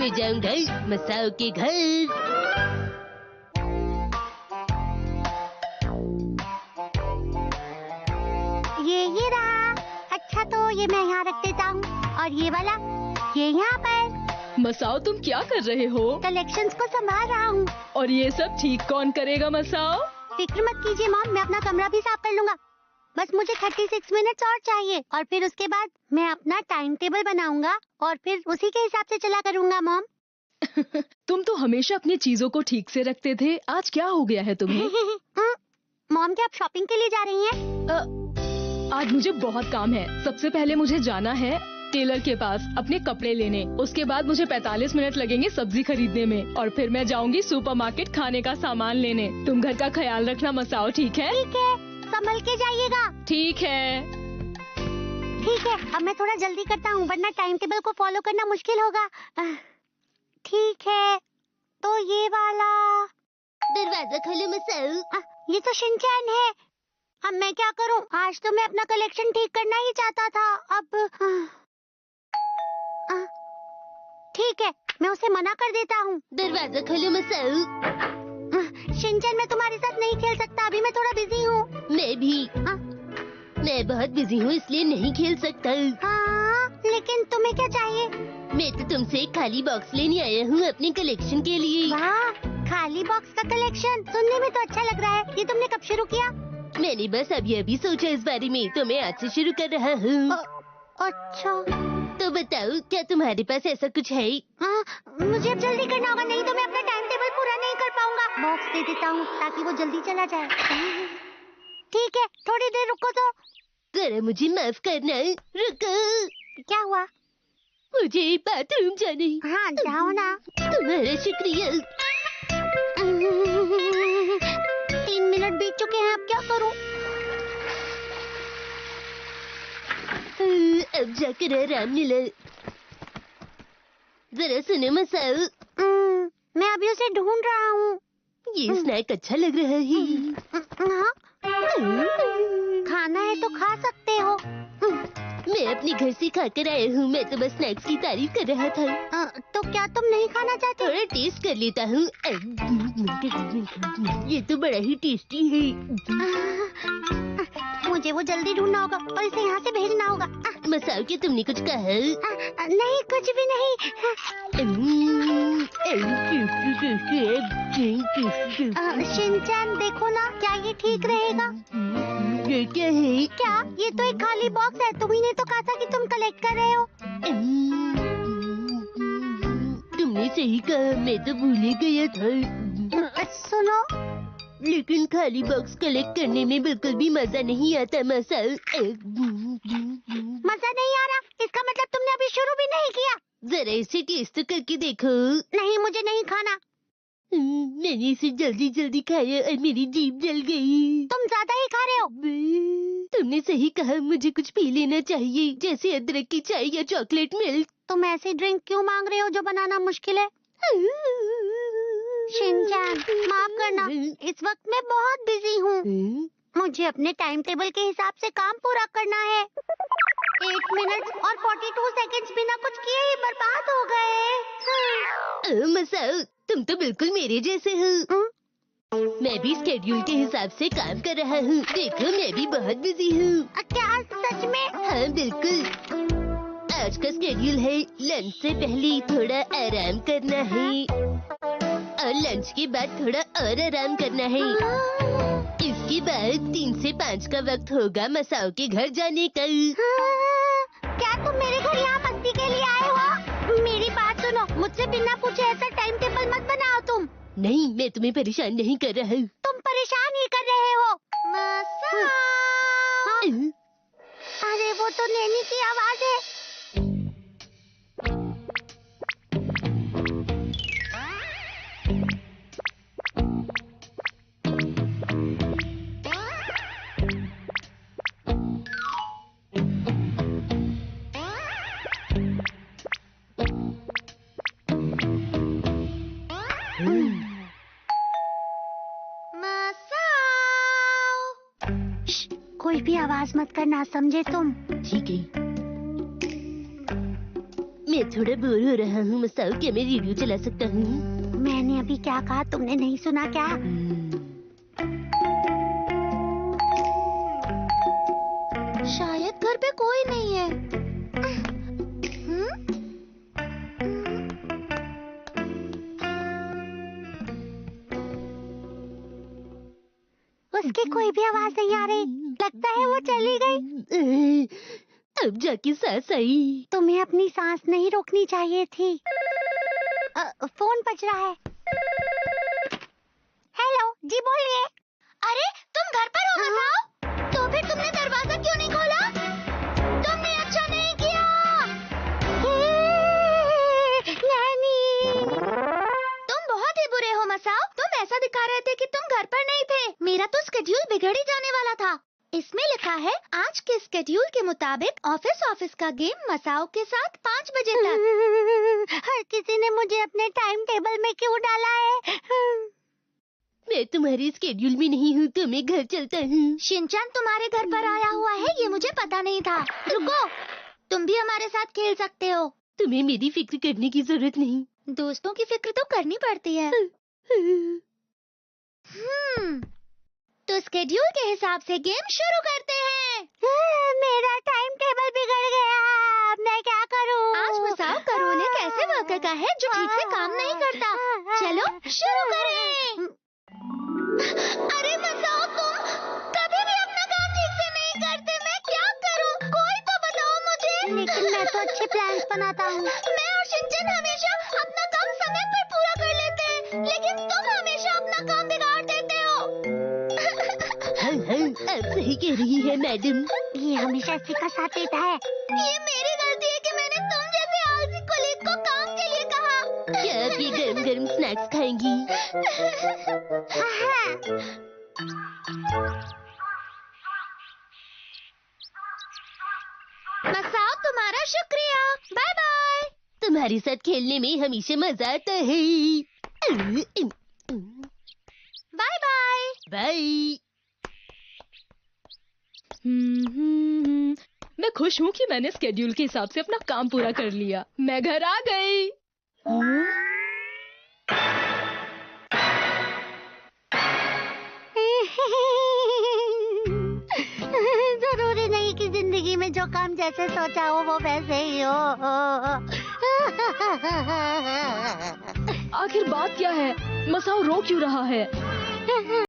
ले जाऊंगा मसाओ के घर। ये रहा। अच्छा तो ये मैं यहाँ रख देता हूँ और ये वाला ये यहाँ पर। मसाओ तुम क्या कर रहे हो? कलेक्शंस को संभाल रहा हूँ। और ये सब ठीक कौन करेगा मसाओ? फिक्र मत कीजिए मॉम, मैं अपना कमरा भी साफ कर लूंगा। बस मुझे 36 मिनट्स और चाहिए और फिर उसके बाद मैं अपना टाइम टेबल बनाऊंगा और फिर उसी के हिसाब से चला करूंगा मॉम। तुम तो हमेशा अपनी चीजों को ठीक से रखते थे, आज क्या हो गया है तुम्हें? मॉम क्या आप शॉपिंग के लिए जा रही हैं? आज मुझे बहुत काम है। सबसे पहले मुझे जाना है टेलर के पास अपने कपड़े लेने। उसके बाद मुझे 45 मिनट लगेंगे सब्जी खरीदने में और फिर मैं जाऊंगी सुपरमार्केट खाने का सामान लेने। तुम घर का ख्याल रखना मसाओ, ठीक है? ठीक है, संभल के जाइएगा। ठीक है। ठीक है, अब मैं थोड़ा जल्दी करता हूँ वरना टाइम टेबल को फॉलो करना मुश्किल होगा। ठीक है, तो ये वाला। दरवाजा खोलो मसाओ। ये तो शिनचैन है। अब मैं क्या करूं? आज तो मैं अपना कलेक्शन ठीक करना ही चाहता था। अब ठीक है, मैं उसे मना कर देता हूँ। दरवाजा खोलो मसाओ। शिनचैन मैं तुम्हारे साथ नहीं खेल सकता, अभी मैं थोड़ा बिजी हूँ। मैं भी। मैं बहुत बिजी हूँ इसलिए नहीं खेल सकता। हाँ, लेकिन तुम्हें क्या चाहिए? मैं तो तुमसे एक खाली बॉक्स लेने आया हूँ अपने कलेक्शन के लिए। वाह, खाली बॉक्स का कलेक्शन सुनने में तो अच्छा लग रहा है। ये तुमने कब शुरू किया? मैंने बस अभी सोचा इस बारे में, तो मैं आज से शुरू कर रहा हूँ। अच्छा, तो बताओ क्या तुम्हारे पास ऐसा कुछ है? मुझे अब जल्दी करना होगा, नहीं तो मैं अपना टाइम टेबल पूरा नहीं कर पाऊंगा। बॉक्स दे देता हूँ ताकि वो जल्दी चला जाए। ठीक है, थोड़ी देर रुको तो। जरा मुझे माफ करना, रुको। क्या हुआ? मुझे बाथरूम जाने। हाँ, जाओ ना। तुम्हारा शुक्रिया। 3 मिनट बीत चुके हैं, अब क्या करूं? अब जाकर आराम मिला। जरा सुनो मसाओ। मैं अभी उसे ढूंढ रहा हूँ। ये स्नैक अच्छा लग रहा है। हाँ? खाना है तो खा सकते हो। मैं अपने घर से खाकर आया हूँ, मैं तो बस स्नैक्स की तारीफ कर रहा था। तो क्या तुम नहीं खाना चाहते? थोड़ा टेस्ट कर लेता हूँ। ये तो बड़ा ही टेस्टी है। मुझे वो जल्दी ढूंढना होगा और इसे यहाँ से भेजना होगा। मसाओ क्या तुमने कुछ कहा? नहीं, कुछ भी नहीं। शिनचैन देखो ना, क्या ये ठीक रहेगा? ये क्या है? क्या? ये तो एक खाली बॉक्स है। तुम ही ने तो कहा था कि तुम कलेक्ट कर रहे हो। तुमने सही कहा, मैं तो भूल ही गया था। सुनो, लेकिन खाली बॉक्स कलेक्ट करने में बिल्कुल भी मजा नहीं आता मसाओ। मजा नहीं आ रहा? इसका मतलब तुमने अभी शुरू भी नहीं किया। जरा इसे टेस्ट तो करके देखो। नहीं, मुझे नहीं खाना। मैंने इसे जल्दी जल्दी खाया और मेरी जीभ जल गई। तुम ज्यादा ही खा रहे हो। तुमने सही कहा, मुझे कुछ पी लेना चाहिए, जैसे अदरक की चाय या चॉकलेट मिल्क। तुम ऐसी ड्रिंक क्यों मांग रहे हो जो बनाना मुश्किल है? शिनचैन, माफ करना, इस वक्त मैं बहुत बिजी हूँ। मुझे अपने टाइम टेबल के हिसाब से काम पूरा करना है। 8 मिनट और 42 सेकंड्स बिना कुछ किए ही बर्बाद हो गए। मसाओ, तुम तो बिल्कुल मेरे जैसे हो। मैं भी स्केड्यूल के हिसाब से काम कर रहा हूँ। देखो मैं भी बहुत बिजी हूँ। क्या सच में? हाँ बिल्कुल। आज का स्केड्यूल है लंच से पहले थोड़ा आराम करना है और लंच के बाद थोड़ा और आराम करना है। इसके बाद 3 से 5 का वक्त होगा मसाओ के घर जाने का। क्या तुम मेरे घर यहाँ मस्ती के लिए आए हो? मेरी बात सुनो, मुझसे बिना पूछे ऐसा टाइम टेबल मत बनाओ तुम। नहीं, मैं तुम्हें परेशान नहीं कर रहा हूँ। तुम परेशान ही कर रहे हो। मसाओ। अरे वो तो नैनी की आवाज है। कोई भी आवाज मत करना, समझे तुम? ठीक है। मैं थोड़ा बोर हो रहा हूँ मसाओ, क्या मैं रेडियो चला सकता हूँ? मैंने अभी क्या कहा, तुमने नहीं सुना क्या? शायद घर पे कोई नहीं है। उसकी कोई भी आवाज नहीं आ रही। लगता है वो चली गई। अब जाके सांस आई। तुम्हें अपनी सांस नहीं रोकनी चाहिए थी। फोन बज रहा है। हेलो जी, बोलिए। अरे तुम घर पर हो मसाओ? तो फिर तुमने दरवाजा क्यों नहीं खोला? तुमने अच्छा नहीं किया। नैनी, तुम बहुत ही बुरे हो मसाओ। तुम ऐसा दिखा रहे थे कि तुम घर पर नहीं थे। मेरा तो स्केड्यूल बिगड़ ही जाने वाला था। इसमें लिखा है आज के स्केड्यूल के मुताबिक ऑफिस का गेम मसाओ के साथ 5 बजे तक। हर किसी ने मुझे अपने टाइम टेबल में क्यों डाला है? मैं तुम्हारे स्केड्यूल में नहीं हूँ, तो मैं घर चलता हूँ। शिनचैन तुम्हारे घर पर आया हुआ है, ये मुझे पता नहीं था। रुको, तुम भी हमारे साथ खेल सकते हो। तुम्हें मेरी फिक्र करने की जरूरत नहीं। दोस्तों की फिक्र तो करनी पड़ती है। तो स्केड्यूल के हिसाब से गेम शुरू करते हैं। मेरा टाइम टेबल बिगड़ गया, अब मैं क्या करूं? आज मसाओ का रोल एक ऐसे वर्कर का है जो ठीक से काम नहीं करता। चलो शुरू करें। अरे मसाओ, तुम कभी भी अपना काम ठीक से नहीं करते। मैं क्या करूं? कोई तो बताओ मुझे। लेकिन मैं तो अच्छे प्लान्स बनाता हूँ। मैं और शिनचैन हमेशा अपना काम समय पर पूरा कर लेते हैं, लेकिन तुम हमेशा अपना काम बिगाड़ देते हो। आप सही कह रही है मैडम। ये हमेशा इसी का साथ देता है। ये मेरी गलती है कि मैंने तुम जैसे आलसी कोलीग को काम के लिए कहा। क्या आप ये गरम गरम स्नैक्स खाएंगी? मसाओ, तुम्हारा शुक्रिया। Bye bye. तुम्हारे साथ खेलने में हमेशा मजा आता है। Bye bye. बाय। मैं खुश हूँ कि मैंने स्केड्यूल के हिसाब से अपना काम पूरा कर लिया। मैं घर आ गई। जरूरी नहीं कि जिंदगी में जो काम जैसे सोचा हो वो वैसे ही हो। आखिर बात क्या है? मसाओ रो क्यों रहा है?